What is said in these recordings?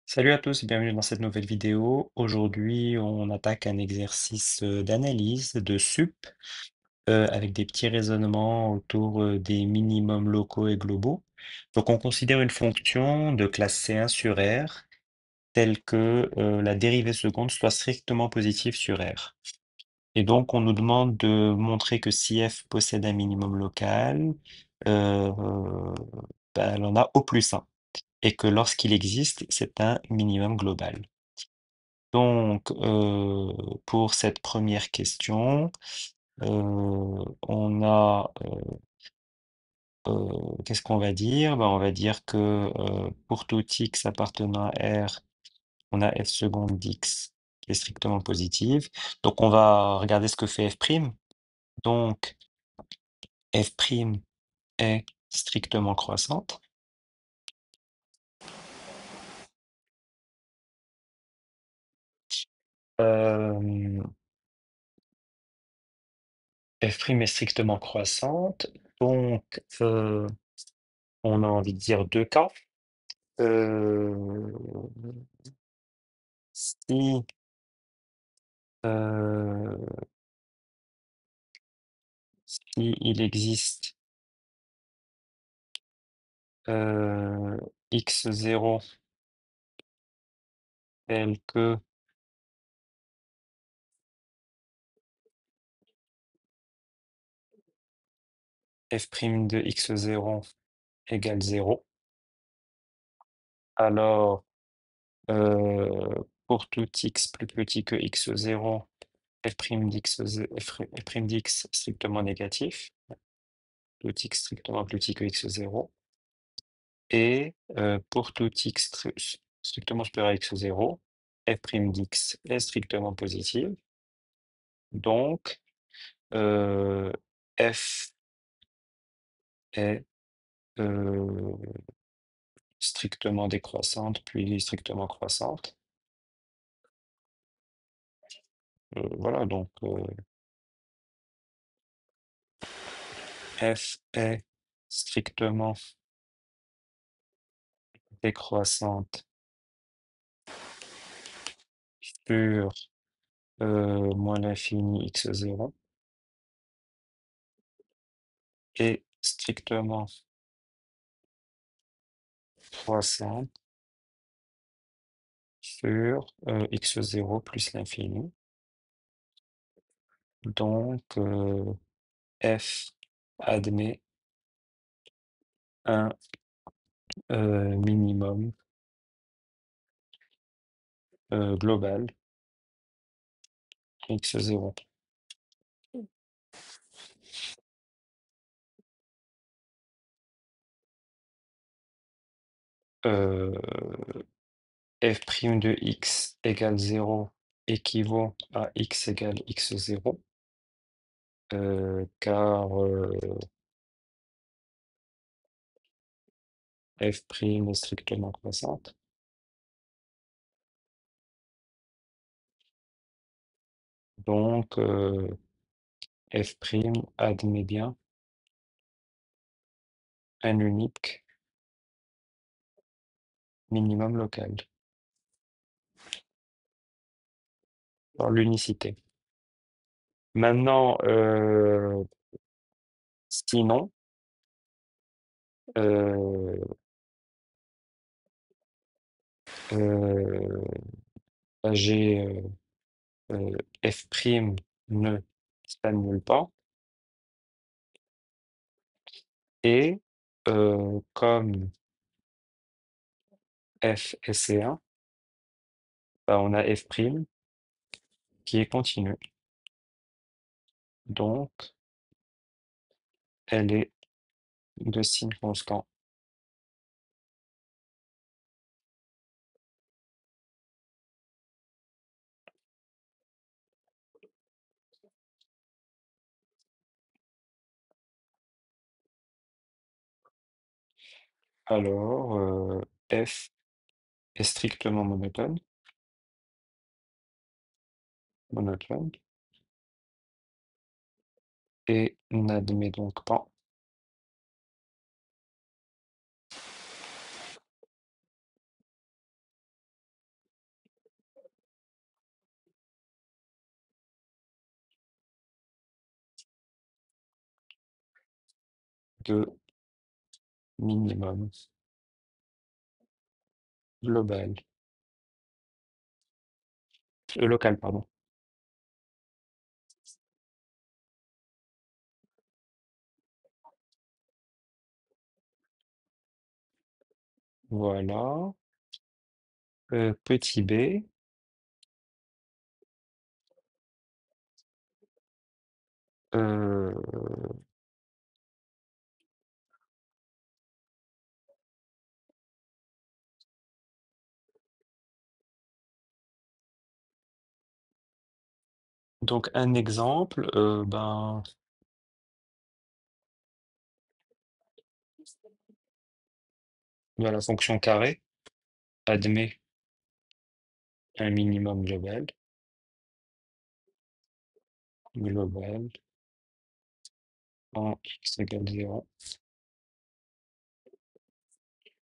Salut à tous et bienvenue dans cette nouvelle vidéo. Aujourd'hui, on attaque un exercice d'analyse de sup avec des petits raisonnements autour des minimums locaux et globaux. Donc, on considère une fonction de classe C1 sur R telle que la dérivée seconde soit strictement positive sur R. Et donc, on nous demande de montrer que si f possède un minimum local, euh, euh, elle en a au plus 1 et que lorsqu'il existe, c'est un minimum global. Donc, pour cette première question, on a, qu'est-ce qu'on va dire? Ben, on va dire que pour tout x appartenant à R, on a f seconde d'x qui est strictement positive. Donc, on va regarder ce que fait f'. Donc, f' est strictement croissante. Euh, f' est strictement croissante. Donc, on a envie de dire deux cas. Euh, si, euh, si il existe x0 tel que f' de x0 égale 0, alors pour tout x plus petit que x0, f' d'x strictement négatif, tout x strictement plus petit que x0, et pour tout x strictement supérieur à x0, f' d'x est strictement positive, donc euh, f est euh, strictement décroissante, puis strictement croissante. Voilà, donc f est strictement décroissante sur moins l'infini x0 et strictement croissante sur x0 plus l'infini. Donc f admet un minimum global x0. Euh, f' de x égale 0 équivaut à x égale x0, car f' est strictement croissante. Donc f' admet bien un unique minimum local par l'unicité. Maintenant, sinon, euh, euh, j'ai f' ne s'annule pas et comme f est C1, bah, on a f' qui est continue. Donc, elle est de signe constant. Alors, f est strictement monotone, et n'admet donc pas de minimum global, local, pardon. Voilà. Petit b, euh, donc un exemple, la fonction carré admet un minimum global en x égale 0.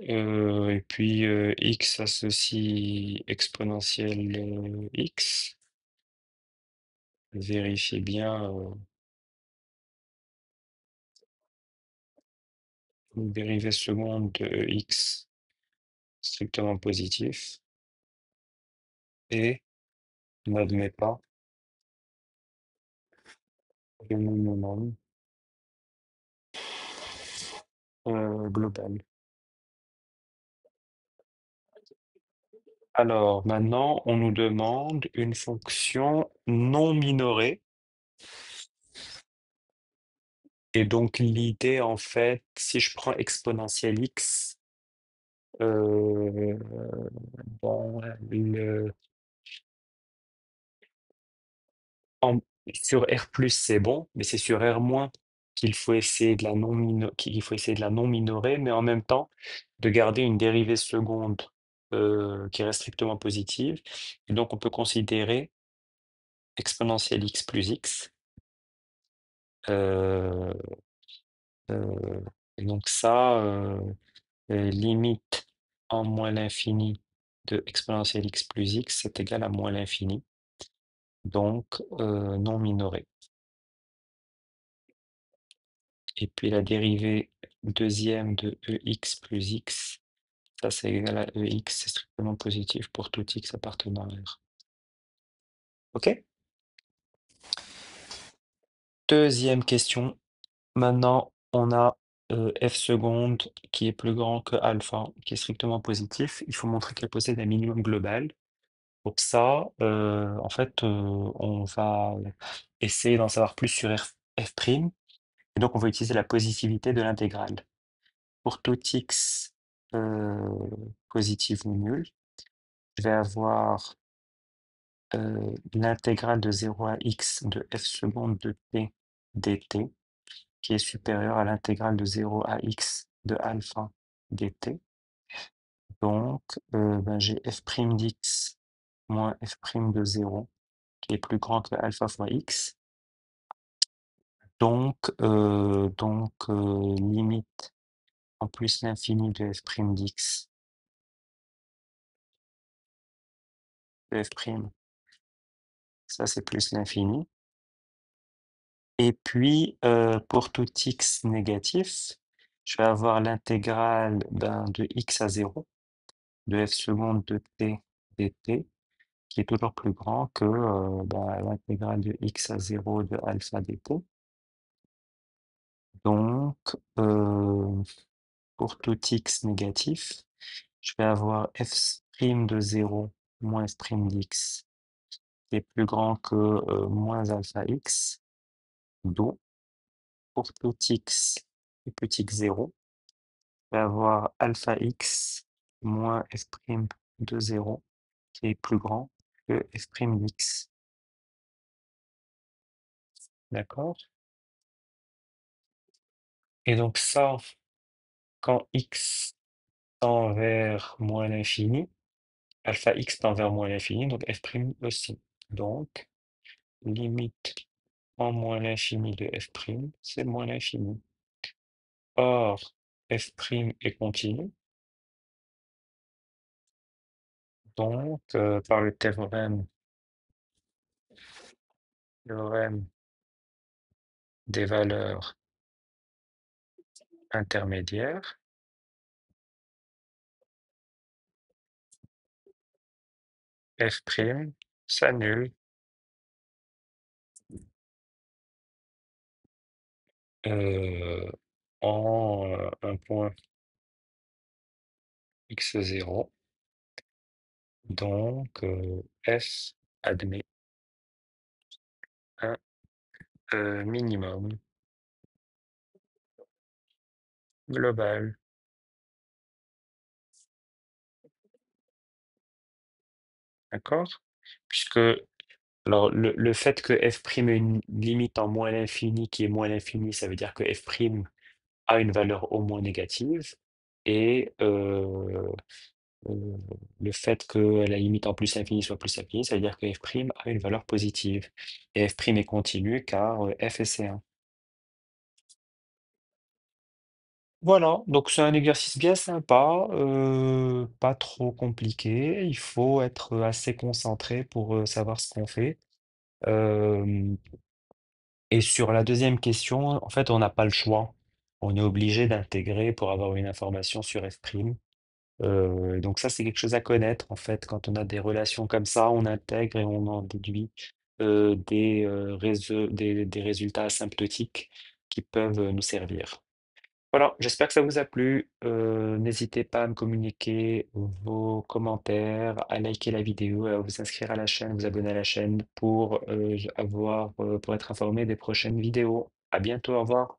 Et puis x associe exponentielle x. Vérifiez bien une dérivée seconde de x strictement positif et n'admet pas le minimum global. Alors maintenant, on nous demande une fonction non minorée. Et donc l'idée, en fait, si je prends exponentielle x, euh, bon, en- sur R plus c'est bon, mais c'est sur R moins qu'il faut essayer de la qu'il faut essayer de la non minorer, mais en même temps de garder une dérivée seconde qui reste strictement positive. Et donc on peut considérer exponentielle x plus x. euh, euh, et donc ça, limite en moins l'infini de exponentielle x plus x, c'est égal à moins l'infini, donc non minoré. Et puis la dérivée deuxième de ex plus x, ça c'est égal à ex, c'est strictement positif pour tout x appartenant à R. OK? Deuxième question. Maintenant, on a f seconde qui est plus grand que alpha, qui est strictement positif. Il faut montrer qu'elle possède un minimum global. Pour ça, en fait, on va essayer d'en savoir plus sur f'. Et donc, on va utiliser la positivité de l'intégrale. Pour tout x positif ou nul, je vais avoir l'intégrale de 0 à x de f seconde de t dt qui est supérieure à l'intégrale de 0 à x de alpha dt. Donc, j'ai f' d'x moins f' de 0 qui est plus grand que alpha fois x. Limite en plus l'infini de f' d'x de f', ça c'est plus l'infini. Et puis, pour tout x négatif, je vais avoir l'intégrale de x à 0 de f seconde de t dt qui est toujours plus grand que l'intégrale de x à 0 de alpha dt. Donc, pour tout x négatif, je vais avoir f' de 0 moins f' d'x qui est plus grand que moins alpha x, d'où pour tout x et petit x 0, je vais avoir alpha x moins f' de 0 qui est plus grand que f' d'x. D'accord? Et donc ça, quand x tend vers moins l'infini, alpha x tend vers moins l'infini, donc f' aussi. Donc, limite en moins l'infini de f', c'est moins l'infini. Or, f' est continu, donc par le théorème des valeurs intermédiaire, F' s'annule euh, en un point x0, donc F admet un minimum global. D'accord? Puisque alors le fait que f' ait une limite en moins l'infini qui est moins l'infini, ça veut dire que f' a une valeur au moins négative. Et euh, le fait que la limite en plus infini soit plus infini, ça veut dire que f' a une valeur positive. Et f' est continu car f est C1. Voilà, donc c'est un exercice bien sympa, pas trop compliqué. Il faut être assez concentré pour savoir ce qu'on fait. Euh, et sur la deuxième question, en fait, on n'a pas le choix. On est obligé d'intégrer pour avoir une information sur f'. Donc ça, c'est quelque chose à connaître. En fait, quand on a des relations comme ça, on intègre et on en déduit des résultats asymptotiques qui peuvent nous servir. Voilà, j'espère que ça vous a plu. N'hésitez pas à me communiquer vos commentaires, à liker la vidéo, à vous inscrire à la chaîne, vous abonner à la chaîne pour être informé des prochaines vidéos. À bientôt, au revoir.